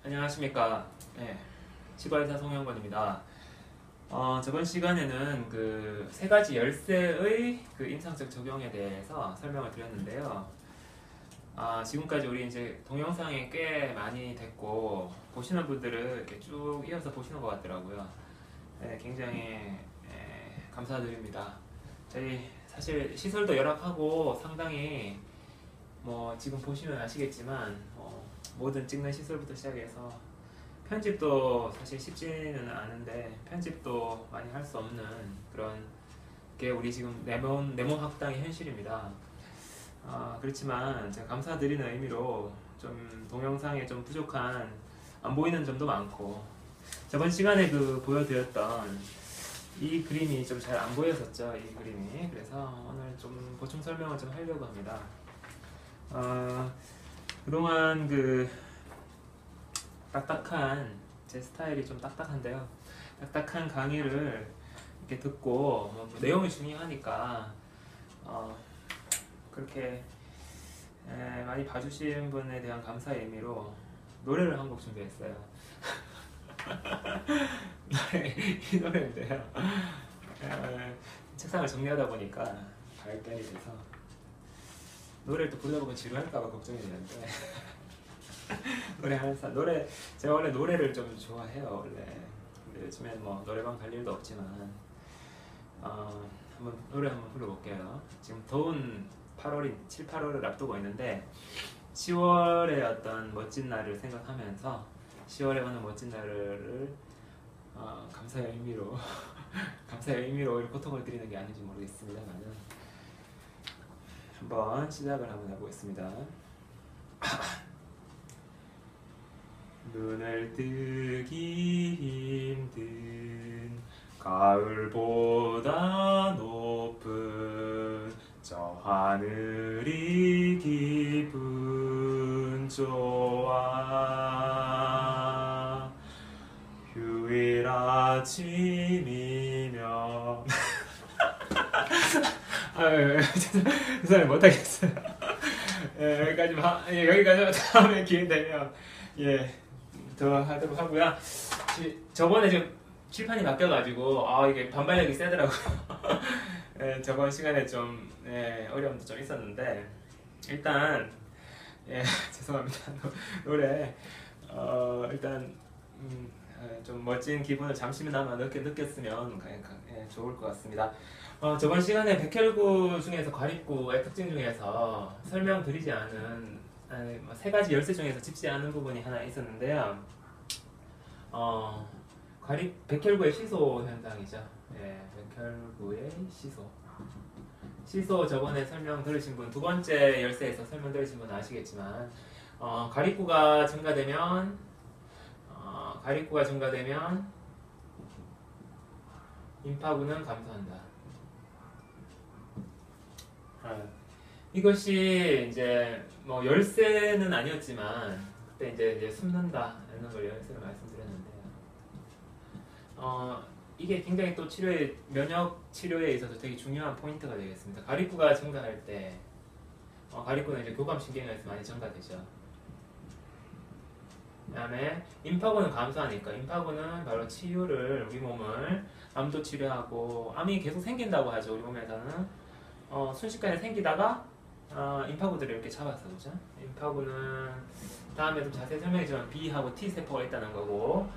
안녕하십니까. 네, 치과의사 송영건입니다. 저번 시간에는 그 세 가지 열쇠의 그 임상적 적용에 대해서 설명을 드렸는데요. 지금까지 우리 이제 동영상이 꽤 많이 됐고 보시는 분들은 이렇게 쭉 이어서 보시는 것 같더라고요. 네, 굉장히 감사드립니다. 저희 사실 시설도 열악하고 상당히 뭐 지금 보시면 아시겠지만 모든 찍는 시설부터 시작해서 편집도 사실 쉽지는 않은데 편집도 많이 할 수 없는 그런 게 우리 지금 내몸 학당의 현실입니다. 그렇지만 제가 감사드리는 의미로 좀 동영상에 좀 부족한 안 보이는 점도 많고 저번 시간에 그 보여드렸던 이 그림이 좀 잘 안 보였었죠. 이 그림이. 그래서 오늘 좀 보충 설명을 좀 하려고 합니다. 그동안 그 딱딱한 제 스타일이 좀 딱딱한데요. 딱딱한 강의를 이렇게 듣고 뭐 내용이 중요하니까 그렇게 많이 봐주신 분에 대한 감사의 의미로 노래를 한 곡 준비했어요. 이 노래인데요. 책상을 정리하다 보니까 발견이 돼서 노래를 또 부르다 보면 지루할까봐 걱정이 되는데 제가 원래 노래를 좀 좋아해요. 원래 근데 요즘엔 뭐 노래방 갈 일도 없지만 노래 한번 불러볼게요. 지금 더운 7, 8월을 앞두고 있는데 10월의 어떤 멋진 날을 생각하면서 10월의 어느 멋진 날을 감사의 의미로 감사의 의미로 고통을 드리는 게 아닌지 모르겠습니다만은 한번 시작을 한번 해보겠습니다. 눈을 뜨기 힘든 가을보다 높은 저 하늘이 기분 좋아 휴일 아침이면 죄송해요 못하겠어요. 여기까지만 다음에 기회 되면 더 하도록 하고요. 저번에 지금 칠판이 바뀌어가지고 이게 반발력이 세더라고요. 저번 시간에 좀 어려움도 좀 있었는데 일단 죄송합니다. 노래 일단 좀 멋진 기분을 잠시나마 느꼈으면 좋을 것 같습니다. 저번 시간에 백혈구 중에서 과립구의 특징 중에서 설명드리지 않은 세 가지 열쇠 중에서 짚지 않은 부분이 하나 있었는데요. 백혈구의 시소 현상이죠. 백혈구의 시소 저번에 설명 들으신 분, 두 번째 열쇠에서 설명 들으신 분 아시겠지만 과립구가 증가되면 임파구는 감소한다. 이것이 이제 뭐 열쇠는 아니었지만 그때 이제 숨는다 이런 걸 열쇠로 말씀드렸는데요. 이게 굉장히 또 면역 치료에 있어서 되게 중요한 포인트가 되겠습니다. 가립구가 증가할 때 가립구는 이제 교감신경에서 많이 증가되죠. 그 다음에 임파구는 감소하니까 임파구는 바로 치유를 우리 몸을 암도 치료하고 암이 계속 생긴다고 하죠. 우리 몸에서는 순식간에 생기다가 임파구들을 이렇게 잡아서 그죠? 임파구는 다음에 좀 자세히 설명했지만 B하고 T 세포가 있다는 거고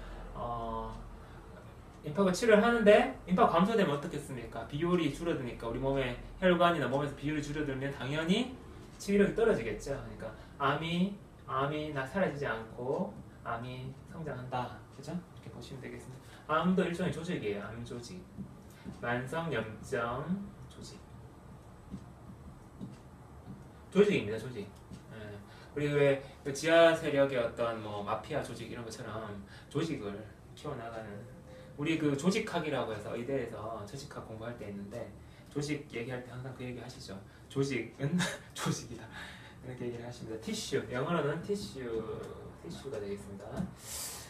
임파구 치료를 하는데 임파구 감소되면 어떻겠습니까? 비율이 줄어드니까 우리 몸의 혈관이나 몸에서 비율이 줄어들면 당연히 치유력이 떨어지겠죠. 그러니까 암이 사라지지 않고 암이 성장한다. 그죠? 이렇게 보시면 되겠습니다. 암도 일종의 조직이에요. 암 조직. 만성염정 조직. 조직입니다. 조직. 우리 왜 지하 세력의 어떤 뭐 마피아 조직 이런 것처럼 조직을 키워나가는 우리 그 조직학이라고 해서 의대에서 조직학 공부할 때 있는데 조직 얘기할 때 항상 그 얘기 하시죠. 조직은 조직이다. 이렇게 얘기를 하십니다. 티슈, 영어로는 티슈가 되겠습니다.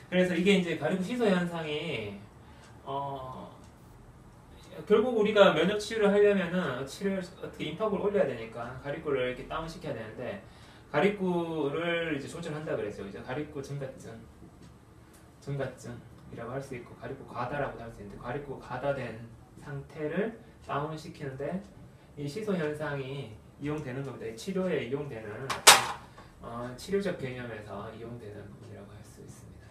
그래서 이게 이제 가립구 시소 현상이 결국 우리가 면역 치유를 하려면은 치료를 어떻게 임파구를 올려야 되니까 가립구를 이렇게 다운 시켜야 되는데 가립구를 이제 조절한다 그랬죠. 이제 가립구 증가증 증가증이라고 할 수 있고 가립부 과다라고도 할 수 있는데 가립부 과다된 상태를 다운시키는데 이 시소 현상이 이용되는 겁니다. 이 치료에 이용되는 치료적 개념에서 이용되는 부분이라고 할 수 있습니다.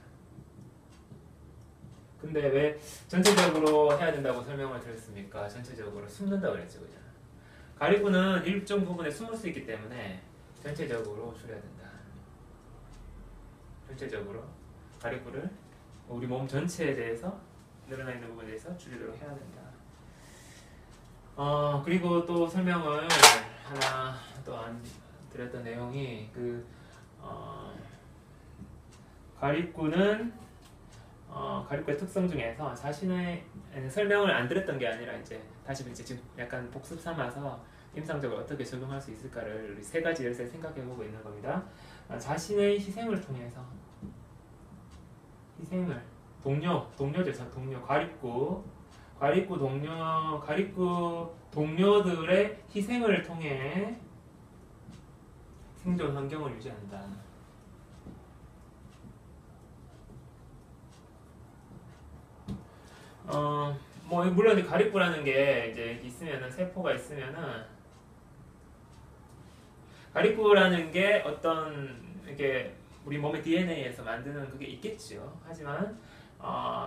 근데 왜 전체적으로 해야 된다고 설명을 드렸습니까? 전체적으로 숨는다고 그랬죠, 그죠? 가립부는 일정 부분에 숨을 수 있기 때문에 전체적으로 줄여야 된다. 전체적으로 가립부를 우리 몸 전체에 대해서 늘어나 있는 부분에 대해서 줄이도록 해야 된다. 그리고 또 설명을 하나 또 안 드렸던 내용이 가립부는 가립부의 특성 중에서 자신의 설명을 안 드렸던 게 아니라 이제 다시 이제 지금 약간 복습 삼아서 임상적으로 어떻게 적용할 수 있을까를 세 가지 열쇠 생각해보고 있는 겁니다. 자신의 희생을 통해서 동료죠. 동료 가립부 동료들의 희생을 통해 생존 환경을 유지한다. 물론 가립부라는 게 이제 있으면은 세포가 있으면은 가립부라는 게 어떤 이게 우리 몸의 DNA에서 만드는 그게 있겠죠. 하지만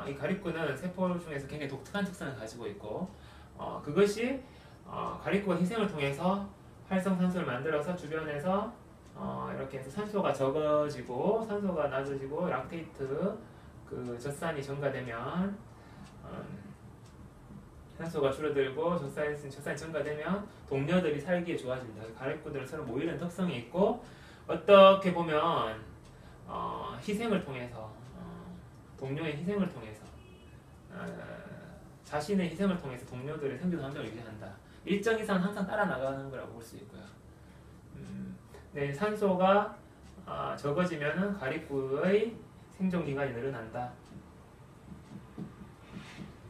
이 가립부는 세포 중에서 굉장히 독특한 특성을 가지고 있고 그것이 가립부가 희생을 통해서 활성산소를 만들어서 주변에서 이렇게 해서 산소가 적어지고 산소가 낮아지고 락테이트 그 젖산이 증가되면 산소가 줄어들고 젖산이 증가되면 동료들이 살기에 좋아진다. 가립부들은 서로 모이는 특성이 있고 어떻게 보면 희생을 통해서 동료의 희생을 통해서 자신의 희생을 통해서 동료들의 생존 환경을 유지한다. 일정 이상 항상 따라 나가는 거라고 볼 수 있고요. 네, 산소가 적어지면은 가립부의 생존 기간이 늘어난다.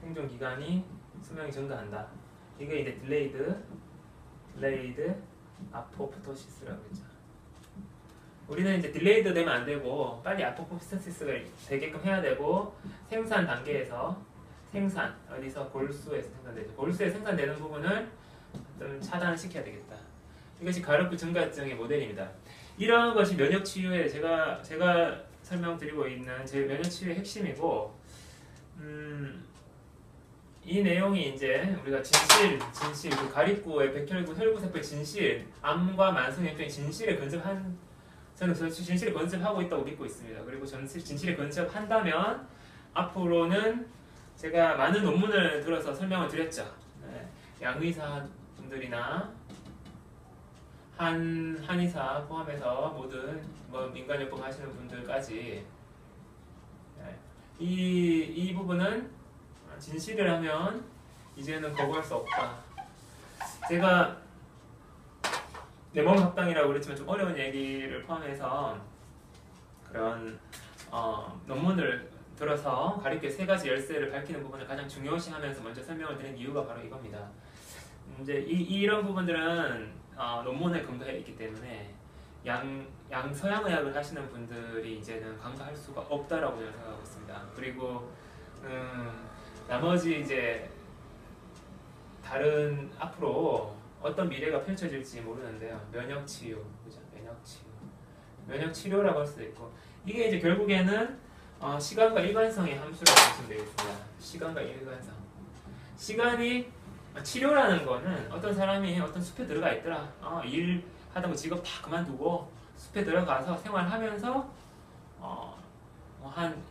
생존 기간이 수명이 증가한다. 이게 이제 딜레이드 아포프토시스라고 했죠. 우리는 이제 딜레이드 되면 안 되고 빨리 아포프토시스가 되게끔 해야 되고 생산 단계에서 어디서 골수에서 생산되죠. 골수에 생산되는 부분을 좀 차단시켜야 되겠다. 이것이 가립부 증가증의 모델입니다. 이런 것이 면역 치유에 제가 설명드리고 있는 제 면역 치유의 핵심이고 이 내용이 이제 우리가 진실 그 가립부의 백혈구 혈구세포의 진실, 암과 만성염병의 진실에 저는 진실에 건cep하고 있다고 믿고 있습니다. 그리고 진실에 건cep한다면 앞으로는 제가 많은 논문을 들어서 설명을 드렸죠. 네. 양의사분들이나 한의사 포함해서 모든 민간요법 하시는 분들까지 이 부분은 진실을 하면 이제는 거부할 수 없다. 제가 내 몸 합당이라고 그랬지만 좀 어려운 얘기를 포함해서 그런 논문을 들어서 가립부의 세 가지 열쇠를 밝히는 부분을 가장 중요시하면서 먼저 설명을 드린 이유가 바로 이겁니다. 이제 이런 부분들은 논문에 근거해 있기 때문에 서양의학을 하시는 분들이 이제는 강조할 수가 없다라고 저는 생각하고 있습니다. 그리고 나머지 이제 다른 앞으로 어떤 미래가 펼쳐질지 모르는데요. 면역 치유, 그죠? 면역 치료라고 할 수도 있고 이게 이제 결국에는 시간과 일관성의 함수라고 보시면 되겠습니다. 시간과 일관성. 시간이 치료라는 거는 어떤 사람이 어떤 숲에 들어가 있더라. 일 하다가 직업 다 그만두고 숲에 들어가서 생활하면서 한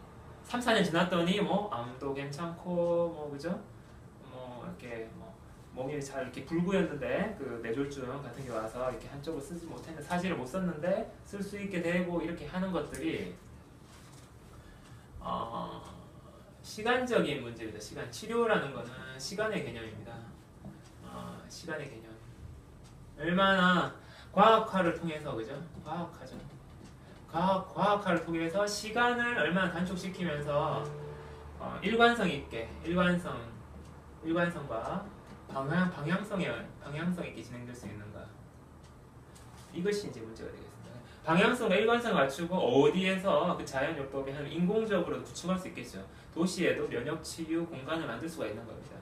3, 4년 지났더니 암도 괜찮고 그죠? 이렇게 몸이 잘 이렇게 불구였는데 그 뇌졸중 같은 게 와서 이렇게 한쪽을 쓰지 못했는데 사지를 못 썼는데 쓸 수 있게 되고 이렇게 하는 것들이 시간적인 문제입니다. 치료라는 거는 시간의 개념입니다. 시간의 개념. 얼마나 과학화를 통해서 그죠? 과학화를 통해서 시간을 얼마나 단축시키면서 일관성 있게 일관성과 방향성 있게 진행될 수 있는가. 이것이 이제 문제가 되겠습니다. 방향성과 일관성을 갖추고 어디에서 그 자연요법에 한 인공적으로 구축할 수 있겠죠. 도시에도 면역 치유 공간을 만들 수가 있는 겁니다.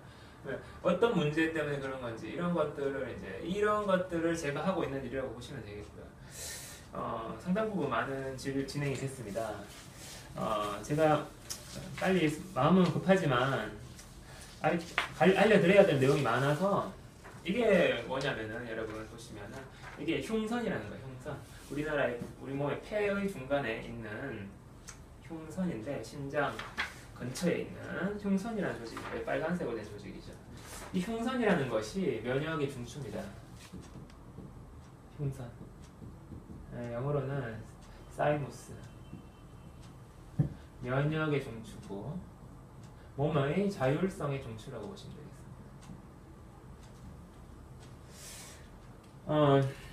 어떤 문제 때문에 그런 건지 이런 것들을 제가 하고 있는 일이라고 보시면 되겠고요. 상당 부분 많은 진행이 됐습니다. 제가 빨리 마음은 급하지만 알려드려야 될 내용이 많아서 이게 뭐냐면은 여러분 보시면은 이게 흉선이라는 거예요. 흉선. 우리 몸의 폐의 중간에 있는 흉선인데 심장 근처에 있는 흉선이라는 조직이 빨간색으로 된 조직이죠. 이 흉선이라는 것이 면역의 중추입니다. 흉선. 영어로는 사이무스. 면역의 중추고 몸의 자율성의 중추라고 보시면 되겠습니다.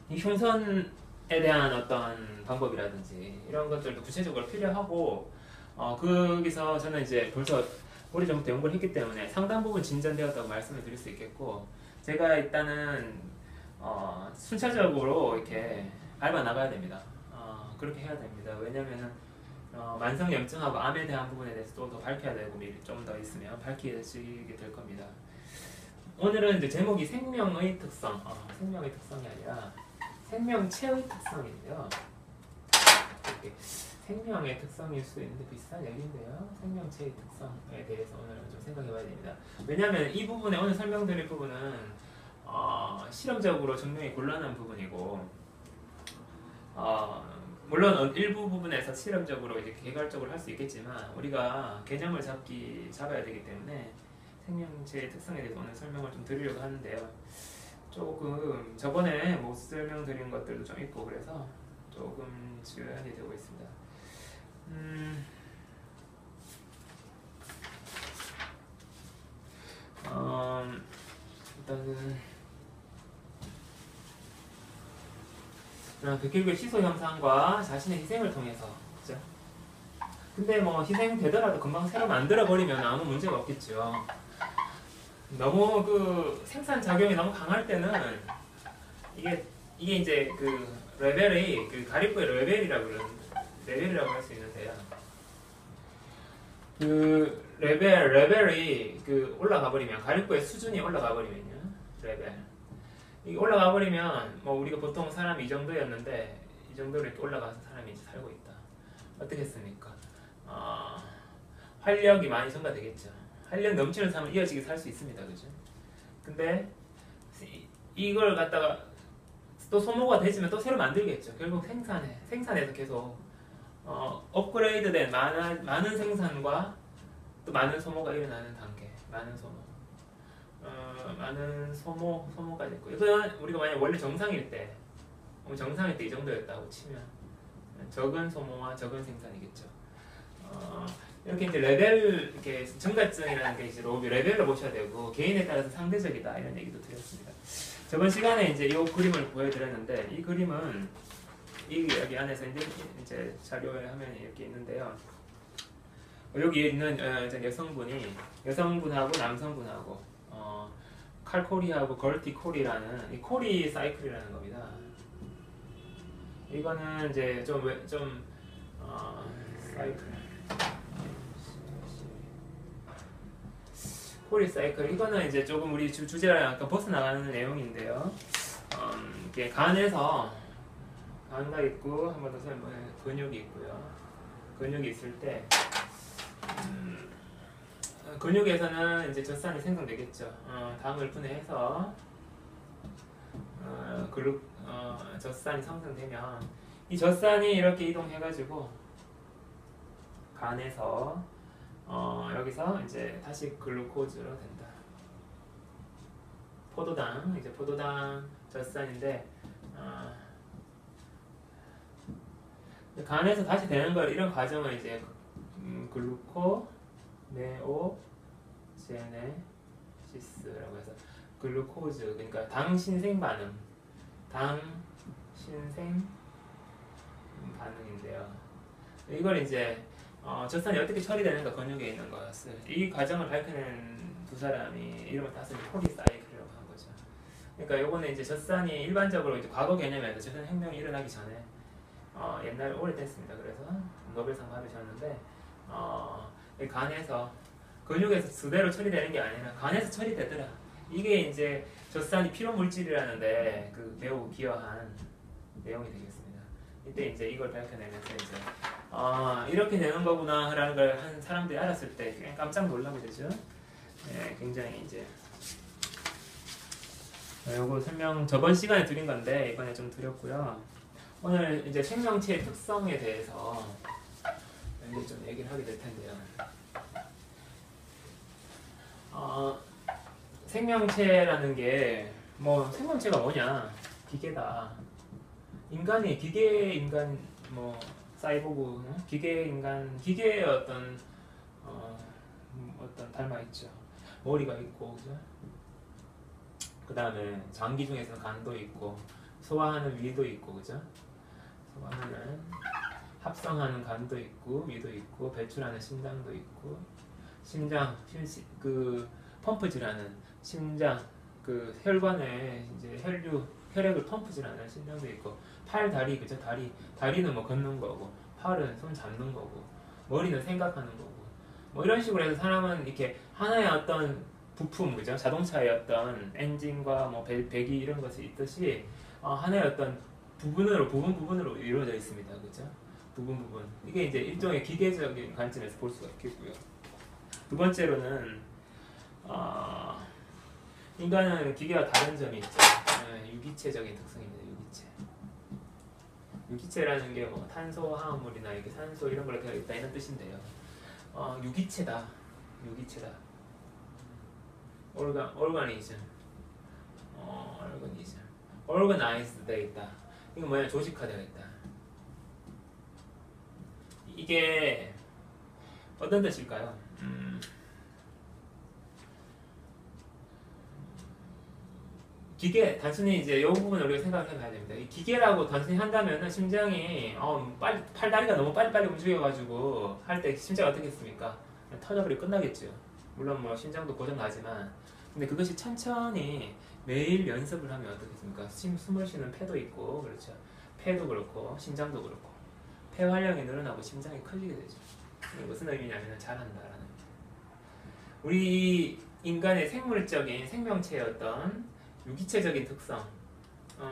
이 흉선에 대한 어떤 방법이라든지 이런 것들도 구체적으로 필요하고 거기서 저는 이제 벌써 오래전부터 연구를 했기 때문에 상당 부분 진전되었다고 말씀을 드릴 수 있겠고 제가 일단은 순차적으로 이렇게 밟아 나가야 됩니다. 그렇게 해야 됩니다. 왜냐면은 만성염증하고 암에 대한 부분에 대해서 또 더 밝혀야 되고 미리 좀 더 있으면 밝히게 될 겁니다. 오늘은 이제 제목이 생명의 특성, 생명의 특성이 아니라 생명체의 특성인데요. 이렇게 생명의 특성일 수 있는데 비슷한 얘기인데요. 생명체의 특성에 대해서 오늘은 좀 생각해봐야 됩니다. 왜냐하면 이 부분에 오늘 설명드릴 부분은 실험적으로 증명이 곤란한 부분이고 물론 일부 부분에서 실험적으로 이제 개괄적으로 할 수 있겠지만 우리가 개념을 잡아야 되기 때문에 생명체의 특성에 대해서 오늘 설명을 좀 드리려고 하는데요. 조금 저번에 못 설명드린 것들도 좀 있고 그래서 조금 지연이 되고 있습니다. 일단은 백혈구의 시소 형상과 자신의 희생을 통해서, 그죠? 근데 뭐 희생되더라도 금방 새로 만들어 버리면 아무 문제가 없겠죠. 너무 그 생산 작용이 너무 강할 때는 이게 이제 그 레벨이 그 가립부의 레벨이라고 할 수 있는데요. 그 레벨이 그 올라가 버리면 가립부의 수준이 올라가 버리면요. 레벨. 이게 올라가 버리면 뭐 우리가 보통 사람이 이 정도였는데 이 정도로 이렇게 올라가서 사람이 이제 살고 있다. 어떻겠습니까? 활력이 많이 증가되겠죠. 활력 넘치는 사람은 이어지게 살 수 있습니다. 그죠? 근데 이걸 갖다가 또 소모가 되지만 또 새로 만들겠죠. 결국 생산해서 계속 업그레이드된 많은 생산과 또 많은 소모가 일어나는 단계. 많은 소모가 됐고 이건 우리가 만약 원래 정상일 때 이 정도였다고 치면 적은 소모와 적은 생산이겠죠. 이렇게 이제 이렇게 증가증이라는 게 이제 레벨로 보셔야 되고 개인에 따라서 상대적이다 이런 얘기도 드렸습니다. 저번 시간에 이제 이 그림을 보여드렸는데 이 그림은 여기 안에서 이제 자료에 화면이 이렇게 있는데요. 여기 있는 여성분하고 남성분하고 칼코리하고 걸티콜이라는 이 코리 사이클이라는 겁니다. 이거는 이제 사이클 코리 사이클 이거는 이제 조금 우리 주제랑 약간 벗어나가는 내용인데요. 이게 간에서 간가 있고 한 번 더 설명해 근육이 있고요. 근육이 있을 때 근육에서는 이제 젖산이 생성되겠죠. 당을 분해해서 젖산이 생성되면 이 젖산이 이렇게 이동해가지고 간에서 여기서 이제 다시 글루코즈로 된다. 포도당 젖산인데 간에서 다시 되는 걸 이런 과정을 이제 글루코네오제네시스라고 해서 글루코즈 그러니까 당신생 반응인데요. 이걸 이제 젖산이 어떻게 처리되는가 근육에 있는 것을 이 과정을 밝혀낸 두 사람이 이름을 따서 코리 사이클이라고 한 거죠. 그러니까 요거는 이제 젖산이 일반적으로 이제 과거 개념에서 젖산 혁명이 일어나기 전에 옛날 오래됐습니다. 그래서 노벨상 받으셨는데 이 간에서 근육에서 그대로 처리되는 게 아니라 간에서 처리되더라. 이게 이제 젖산이 피로 물질이라는데 그 매우 기여한 내용이 되겠습니다. 이때 이제 이걸 밝혀내면서 이제 이렇게 되는 거구나라는 걸 한 사람들이 알았을 때 그냥 깜짝 놀라게 되죠. 네, 굉장히 이제 요거 설명 저번 시간에 드린 건데 이번에 좀 드렸고요. 오늘 이제 생명체의 특성에 대해서 이제 좀 얘기를 하게 될 텐데요. 생명체라는 게 뭐 생명체가 뭐냐? 기계다. 인간이 기계 인간 뭐 사이보그 기계 인간 기계의 어떤 닮아 있죠. 머리가 있고 그죠? 그 다음에 장기 중에서는 간도 있고 소화하는 위도 있고 그죠? 소화하는 합성하는 간도 있고 위도 있고 배출하는 심장도 있고 심장 그 펌프질하는 심장 그 혈관에 이제 혈액을 펌프질하는 심장도 있고 팔 다리 그죠? 다리는 뭐 걷는 거고 팔은 손 잡는 거고 머리는 생각하는 거고 뭐 이런 식으로 해서 사람은 이렇게 하나의 어떤 부품 그죠? 자동차의 어떤 엔진과 뭐 배기 이런 것이 있듯이 하나의 어떤 부분으로 이루어져 있습니다. 그죠? 부분 이게 이제 일종의 기계적인 관점에서 볼 수가 있겠고요. 두 번째로는 인간은 기계와 다른 점이 있죠. 유기체적인 특성입니다. 유기체라는 게 뭐 탄소 화합물이나 이렇게 산소 이런 걸로 되어 있다 이런 뜻인데요. 유기체다. 오르가니즘. organized 되어 있다. 이거 뭐냐? 조직화되어 있다. 이게 어떤 뜻일까요? 기계 단순히 이제 이 부분을 우리가 생각해 봐야 됩니다. 이 기계라고 단순히 한다면은 심장이 팔다리가 너무 빨리빨리 움직여가지고 할 때 심장 어떻겠습니까? 터져버리고 끝나겠죠. 물론 뭐 심장도 고장 나지만 근데 그것이 천천히 매일 연습을 하면 어떻겠습니까? 숨을 쉬는 폐도 있고 그렇죠. 폐도 그렇고 심장도 그렇고 폐 활량이 늘어나고 심장이 커지게 되죠. 이게 무슨 의미냐면 잘한다라는 의미죠. 우리 인간의 생물적인 생명체의 어떤 유기체적인 특성,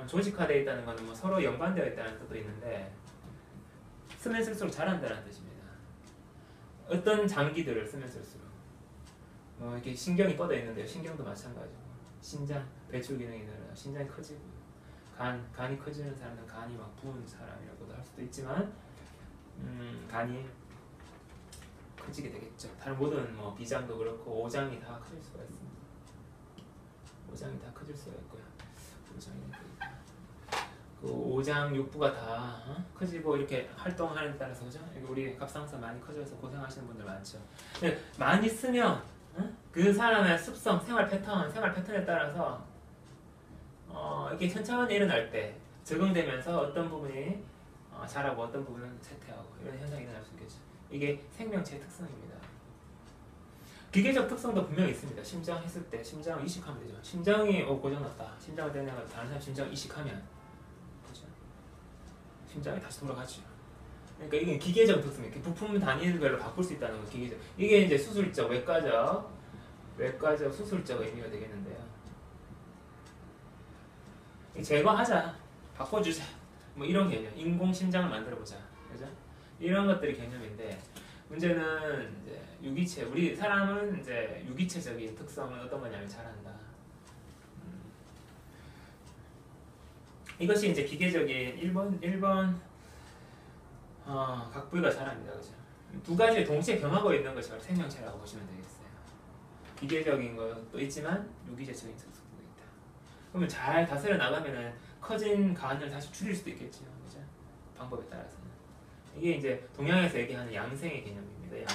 조직화되어 있다는 것은 뭐 서로 연관되어 있다는 뜻도 있는데 쓰면 쓸수록 잘한다는 뜻입니다. 어떤 장기들을 쓰면 쓸수록 이렇게 신경이 뻗어 있는데요. 신경도 마찬가지고 신장 배출 기능이 늘어나 신장이 커지고 간이 커지는 사람은 간이 막 부은 사람이라고도 할 수도 있지만 간이 커지게 되겠죠. 다른 모든 뭐 비장도 그렇고 오장이 다 커질 수가 있습니다. 오장이 다 커질 수가 있고요. 그 오장 육부가 다 커지고 이렇게 활동하는 데 따라서 그죠? 우리 갑상선 많이 커져서 고생하시는 분들 많죠. 근데 많이 쓰면 그 사람의 습성, 생활 패턴에 따라서 이게 천천히 일어날 때 적응되면서 어떤 부분이 자라고 어떤 부분은 쇠퇴하고 이런 현상이 일어날 수 있겠죠. 이게 생명체의 특성입니다. 기계적 특성도 분명히 있습니다. 심장 했을 때 심장을 이식하면 되죠. 심장이 고장났다. 심장을 때려서 다른 사람 심장 이식하면 그죠? 심장이 다시 돌아가죠. 그러니까 이게 기계적 특성이에요. 부품 단위별로 바꿀 수 있다는 건 기계적. 이게 이제 수술적, 외과적, 수술적 의미가 되겠는데요. 제거하자, 바꿔주자, 뭐 이런 개념. 인공 심장을 만들어보자, 그죠? 이런 것들이 개념인데. 문제는 이제 유기체. 우리 사람은 이제 유기체적인 특성은 어떤 거냐면 잘한다. 이것이 이제 기계적인 1번 각 부위가 잘합니다. 그죠? 두 가지를 동시에 겸하고 있는 것이 생명체라고 보시면 되겠어요. 기계적인 것도 있지만 유기체적인 특성도 있다. 그러면 잘 다스려 나가면은 커진 간을 다시 줄일 수도 있겠죠. 그죠? 방법에 따라서는. 이게 이제 동양에서 얘기하는 양생의 개념입니다.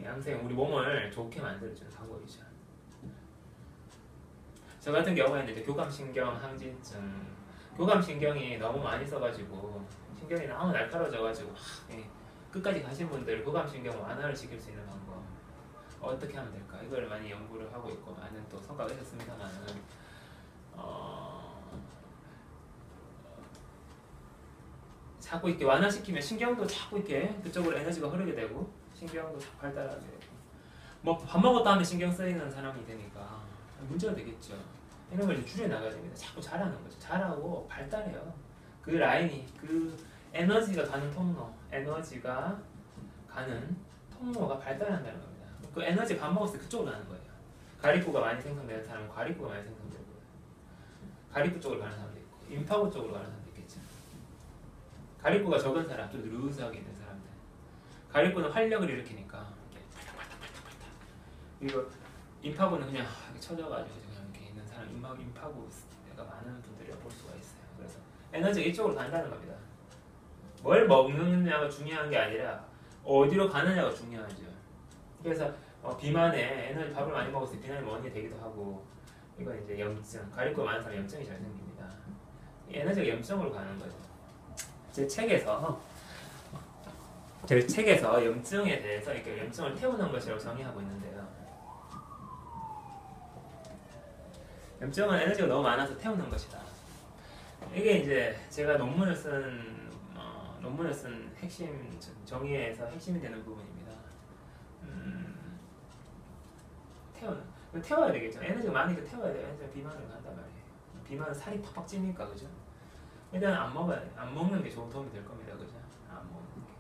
양생. 우리 몸을 좋게 만들어주는 방법이죠. 저 같은 경우에는 이제 교감신경 항진증, 교감신경이 너무 많이 써가지고 신경이 너무 날카로워져가지고 끝까지 가신 분들 교감신경 완화를 시킬 수 있는 방법. 어떻게 하면 될까? 이걸 많이 연구를 하고 있고 많은 또 성과가 있었습니다만은 자꾸 이렇게 완화시키면 신경도 자꾸 이렇게 그쪽으로 에너지가 흐르게 되고 신경도 자꾸 발달하게 되고 뭐 밥 먹었다 하면 신경 쓰이는 사람이 되니까 문제가 되겠죠. 이런 걸 이제 줄여나가야 됩니다. 자꾸 잘하는 거죠. 잘하고 발달해요. 그 라인이 그 에너지가 가는 통로가 발달한다는 겁니다. 그 에너지 밥 먹었을 때 그쪽으로 가는 거예요. 가리코가 많이 생성되는 사람은 가리코가 많이 생성되고 가리코 쪽으로 가는 사람도 있고 임파고 쪽으로 가는 사람도 있겠죠. 가리코가 적은 사람, 좀 루즈하게 있는 사람들. 가리코는 활력을 일으키니까 이렇게 팔딱팔딱팔딱팔딱. 그리고 임파고는 그냥 이렇게 쳐져가지고 그냥 이렇게 있는 사람, 임파고가 많은 분들이 볼 수가 있어요. 그래서 에너지가 이쪽으로 간다는 겁니다. 뭘 먹느냐가 중요한 게 아니라 어디로 가느냐가 중요하죠. 그래서 비만에 에너지 밥을 많이 먹었을 때 비만이 원인이 되기도 하고 이건 이제 염증, 가리코 많은 사람 염증이 잘 생깁니다. 이 에너지가 염증으로 가는 거죠. 제 책에서 염증에 대해서 이렇게 염증을 태우는 것이라고 정의하고 있는데요. 염증은 에너지가 너무 많아서 태우는 것이다. 이게 이제 제가 논문을 쓴 핵심 정의에서 핵심이 되는 부분입니다. 태워야 되겠죠. 에너지가 많으니까 태워야 돼요. 에너지가 비만을 간단 말이에요. 비만은 살이 팍팍 찌니까 그죠? 일단 안 먹어야 돼. 안 먹는 게 좋은 도움이 될 겁니다. 그죠? 안 먹는 게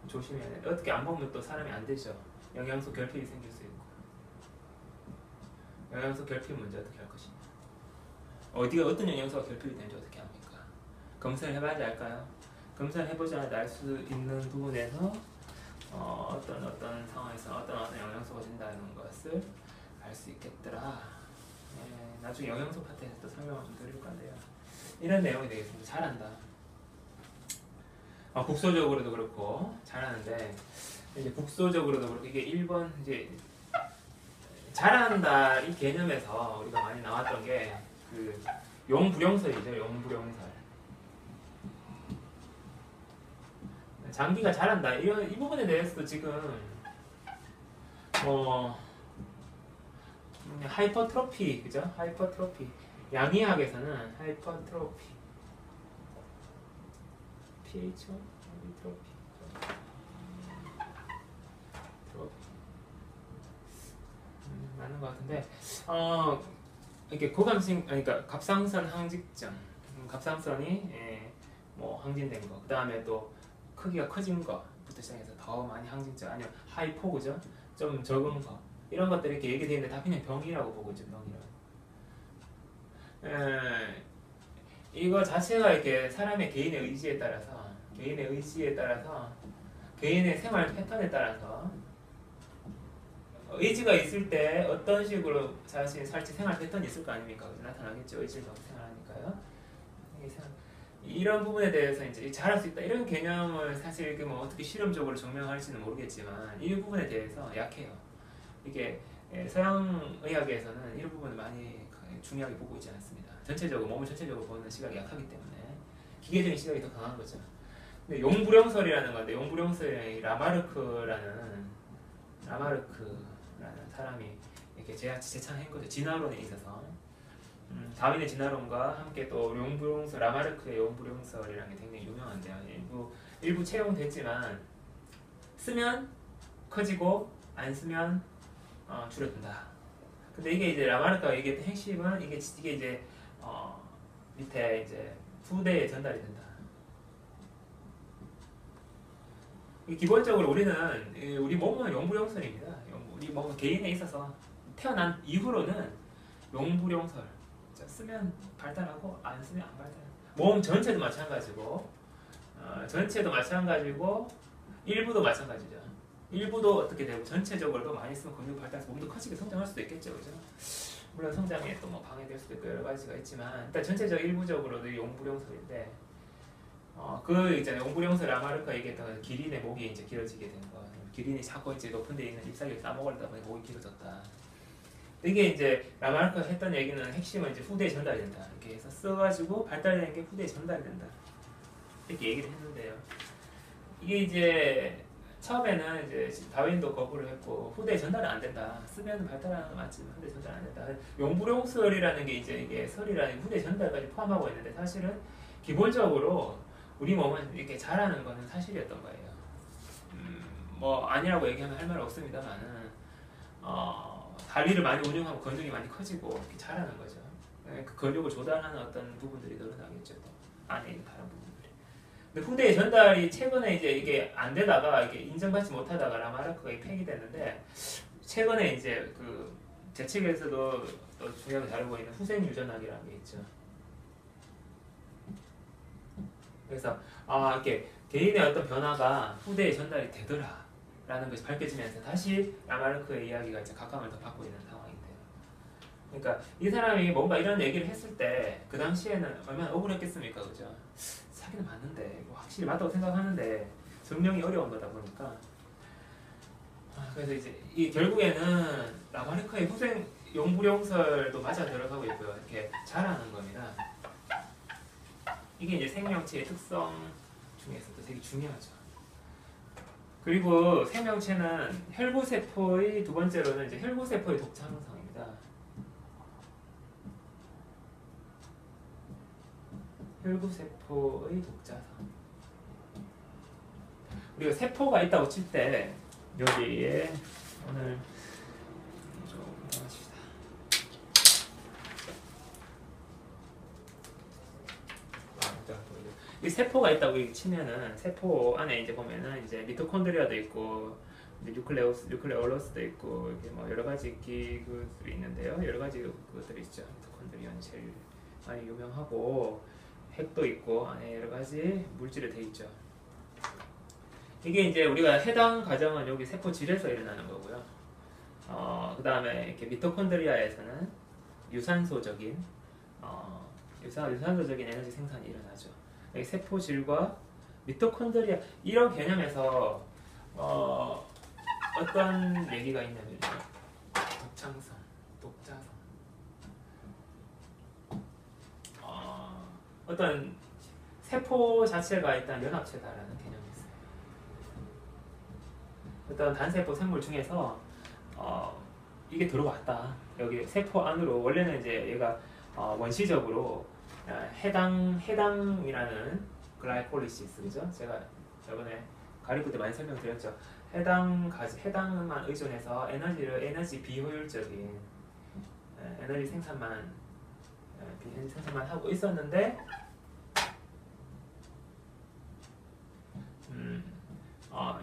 조심해야 돼. 어떻게 안 먹으면 또 사람이 안 되죠. 영양소 결핍이 생길 수 있고 영양소 결핍 문제 어떻게 할 것이냐. 어떤 영양소가 결핍이 되는지 어떻게 합니까? 검사를 해봐야지 알까요? 검사를 해보지 않아도 알 수 있는 부분에서 어떤 상황에서 어떤 영양소가 된다는 것을 알 수 있겠더라. 나중에 영양소 파트에서 또 설명을 좀 드릴 건데요. 이런 내용이 되겠습니다. 잘한다. 국소적으로도 그렇고 잘하는데 이제 국소적으로도 그렇고 이게 1번 이제 잘한다 이 개념에서 우리가 많이 나왔던 게 그 용불용설이죠. 용불용설. 장기가 잘한다 이 부분에 대해서도 지금 하이퍼트로피 그죠? 하이퍼트로피 양의학에서는 하이퍼트로피 pH 트로피 맞는 것 같은데 이렇게 고감신 그러니까 갑상선 항직증 갑상선이 항진된 거 그 다음에 또 크기가 커진 거부터 시작해서 더 많이 항진증 아니면 하이포 그죠? 좀 적은 거 이런 것들이 이렇게 얘기되어 있는데 다 그냥 병이라고 보고 있죠. 병이라고. 이거 자체가 이렇게 사람의 개인의 의지에 따라서 개인의 생활 패턴에 따라서 의지가 있을 때 어떤 식으로 자신이 살지 생활 패턴이 있을 거 아닙니까? 나타나겠죠. 의지를 갖고 생활하니까요. 이런 부분에 대해서 이제 잘할 수 있다 이런 개념을 사실 뭐 어떻게 실험적으로 증명할지는 모르겠지만 이 부분에 대해서 약해요. 이게 서양 의학에서는 이런 부분을 많이 중요하게 보고 있지 않습니다. 전체적으로 몸을 전체적으로 보는 시각이 약하기 때문에 기계적인 시각이 더 강한 거죠. 근데 용불용설이라는 건데 용불용설이 라마르크라는 사람이 이렇게 제창한 거죠. 진화론에 있어서 다윈의 진화론과 함께 또 용불용설 라마르크의 용불용설이라는 게 굉장히 유명한데요. 일부 채용됐지만 쓰면 커지고 안 쓰면 줄어든다. 근데 이게 이제 라마르크가 얘기했던 핵심은 이게 이제 밑에 이제 후대에 전달이 된다. 기본적으로 우리 몸은 용불용설입니다. 우리 몸은 개인에 있어서 태어난 이후로는 용불용설. 쓰면 발달하고 안 쓰면 안 발달. 몸 전체도 마찬가지고 일부도 마찬가지죠. 일부도 어떻게 되고 전체적으로도 많이 쓰면 근육 발달해서 몸도 커지게 성장할 수도 있겠죠, 그죠? 물론 성장에 또 뭐 방해될 수도 있고 여러 가지가 있지만 일단 전체적 일부적으로도 용불용설인데 그 있잖아요. 용불용설 라마르크가 얘기했던 기린의 목이 이제 길어지게 된 거. 기린이 자꾸 이제 높은 데 있는 잎사귀를 따먹으려다 보니 목이 길어졌다. 이게 이제 라마르크가 했던 얘기는 핵심은 이제 후대에 전달이 된다. 이렇게 해서 써가지고 발달되는 게 후대에 전달이 된다. 이렇게 얘기를 했는데요. 이게 이제 처음에는 이제 다윈도 거부를 했고 후대 전달은 안 된다. 쓰면 발달하는 건 맞지만 후대 전달 안 된다. 용불용설이라는 게 이제 이게 설이라는 후대 전달까지 포함하고 있는데 사실은 기본적으로 우리 몸은 이렇게 자라는 거는 사실이었던 거예요. 뭐 아니라고 얘기하면 할 말 없습니다만은 다리를 많이 운용하고 근육이 많이 커지고 이렇게 자라는 거죠. 그 근육을 조달하는 어떤 부분들이 늘어나겠죠. 또 안에 있는 다른 부분들이. 근데 후대의 전달이 최근에 이제 이게 안 되다가 이게 인정받지 못하다가 라마르크가 폐기됐는데 최근에 이제 그 제 책에서도 또 중요하게 다루고 있는 후생 유전학이라는 게 있죠. 그래서 이렇게 개인의 어떤 변화가 후대에 전달이 되더라라는 것이 밝혀지면서 다시 라마르크의 이야기가 이제 각광을 더 받고 있는 상황이 돼요. 그러니까 이 사람이 뭔가 이런 얘기를 했을 때 그 당시에는 얼마나 억울했겠습니까, 그죠? 사기는 맞는데 뭐 확실히 맞다고 생각하는데 증명이 어려운 거다 보니까 그래서 이제 이 결국에는 라마르크의 후생 용불용설도 맞아 들어가고 있고요. 이렇게 자라는 겁니다. 이게 이제 생명체의 특성 중에서도 되게 중요하죠. 그리고 생명체는 혈구세포의 두 번째로는 이제 혈구세포의 독자 형성입니다. 혈구세포의 독자성. 우리가 세포가 있다고 칠 때 여기에 오늘 좀 해봅시다. 이 세포가 있다고 치면은 세포 안에 이제 보면은 이제 미토콘드리아도 있고 뉴클레올러스도 있고 이렇게 뭐 여러 가지 기구들이 있는데요. 여러 가지 그것들이 있죠. 미토콘드리아는 제일 많이 유명하고 핵도 있고 안에 여러 가지 물질이 돼 있죠. 이게 이제 우리가 해당 과정은 여기 세포질에서 일어나는 거고요. 그 다음에 이렇게 미토콘드리아에서는 유산소적인 유산소적인 에너지 생산이 일어나죠. 여기 세포질과 미토콘드리아 이런 개념에서 어떤 얘기가 있냐면요. 독창성, 독자성. 어떤 세포 자체가 일단 연합체다라는 개념이 있어요. 어떤 단세포 생물 중에서 이게 들어왔다. 여기 세포 안으로 원래는 이제 얘가 원시적으로 해당이라는 글라이콜리시스, 그죠? 제가 저번에 가리킬 때 많이 설명드렸죠. 해당만 의존해서 에너지 비효율적인 에너지 생산만 하고 있었는데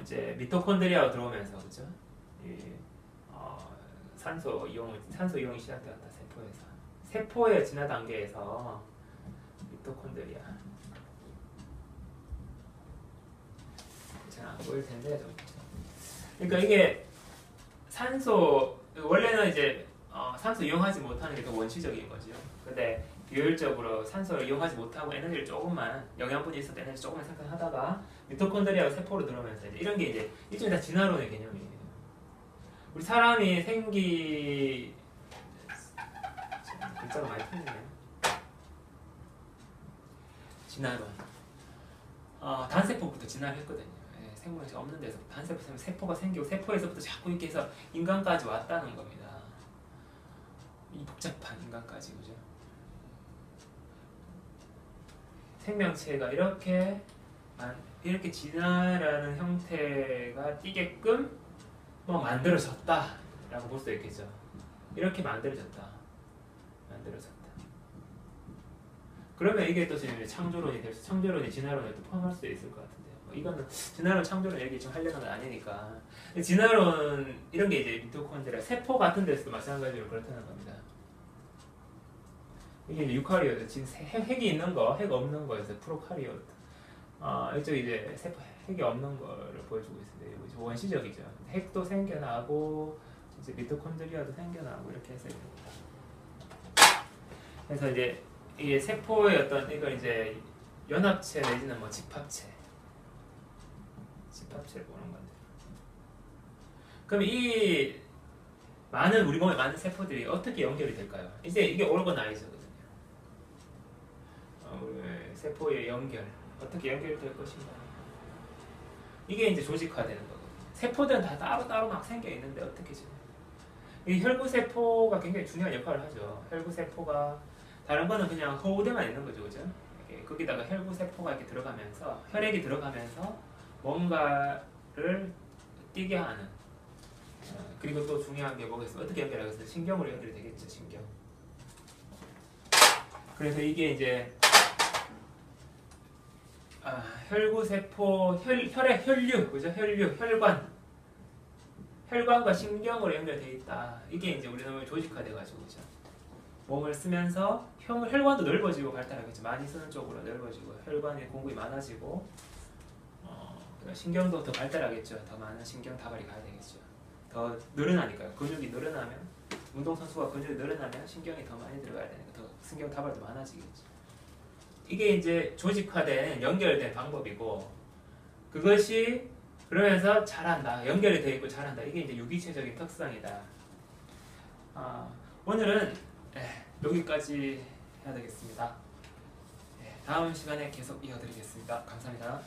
이제 미토콘드리아가 들어오면서, 그죠? 산소 이용이 시작되었다. 세포의 진화 단계에서 미토콘드리아 잘 안 보일 텐데 좀. 그러니까 이게 원래는 이제 산소 이용하지 못하는 게 더 원시적인 거죠. 근데 비효율적으로 산소를 이용하지 못하고 에너지를 조금만 영양분이 있어도 에너지 조금만 생산하다가 미토콘드리아가 세포로 들어오면서 이제 이런 게 이제 일종의 다 진화론의 개념이에요. 우리 사람이 글자가 많이 틀리네요. 진화론. 단세포부터 진화를 했거든요. 생물이 없는 데서 세포가 생기고 세포에서부터 자꾸 이렇게 해서 인간까지 왔다는 겁니다. 이 복잡한 인간까지, 그죠? 생명체가 이렇게 진화라는 형태가 띄게끔 만들어졌다라고 볼 수 있겠죠. 이렇게 만들어졌다. 그러면 이게 또 지금 창조론이 돼서 창조론이 진화론에 또 포함할 수 있을 것 같은데요. 이거는 진화론 창조론 얘기 지금 하려는 건 아니니까. 진화론 이런 게 이제 미토콘드리아 세포 같은 데서도 마찬가지로 그렇다는 겁니다. 이게 이제 유카리오트, 지금 핵이 있는 거, 핵 없는 거에서 프로카리오트. 이쪽 이제 세포 핵이 없는 거를 보여주고 있습니다. 이거 원시적이죠. 핵도 생겨나고 이제 미토콘드리아도 생겨나고 이렇게 해서 그래서 이제 이게 세포의 어떤 이걸 이제 연합체 내지는 뭐 집합체를 보는 건데. 그럼 이 우리 몸의 많은 세포들이 어떻게 연결이 될까요? 이제 이게 오르고나이저거든요. 세포의 연결 어떻게 연결될 것인가? 이게 이제 조직화되는 거거든요. 세포들은 다 따로따로 막 생겨 있는데 어떻게 지내? 이 혈구세포가 굉장히 중요한 역할을 하죠. 혈구세포가 다른 거는 그냥 허우대만 있는 거죠, 그죠? 이렇게 거기다가 혈구세포가 이렇게 들어가면서 혈액이 들어가면서 뭔가를 뛰게 하는. 그리고 또 중요한 게 뭐겠어요? 어떻게 연결하겠어요? 신경으로 연결이 되겠죠, 신경. 그래서 이게 이제 혈구세포, 혈액, 혈류, 그죠? 혈류, 혈관과 신경으로 연결되어 있다. 이게 이제 우리 몸이 조직화돼가지고, 그죠? 몸을 쓰면서 혈관도 넓어지고 발달하겠죠. 많이 쓰는 쪽으로 넓어지고 혈관의 공급이 많아지고 신경도 더 발달하겠죠. 더 많은 신경 다발이 가야 되겠죠. 더 늘어나니까요. 근육이 늘어나면 운동선수가 근육이 늘어나면 신경이 더 많이 들어가야 되니까 더 신경 다발도 많아지겠죠. 이게 이제 조직화된 연결된 방법이고 그것이 그러면서 잘한다. 연결이 되어 있고 잘한다. 이게 이제 유기체적인 특성이다. 오늘은 여기까지 해야 되겠습니다. 다음 시간에 계속 이어드리겠습니다. 감사합니다.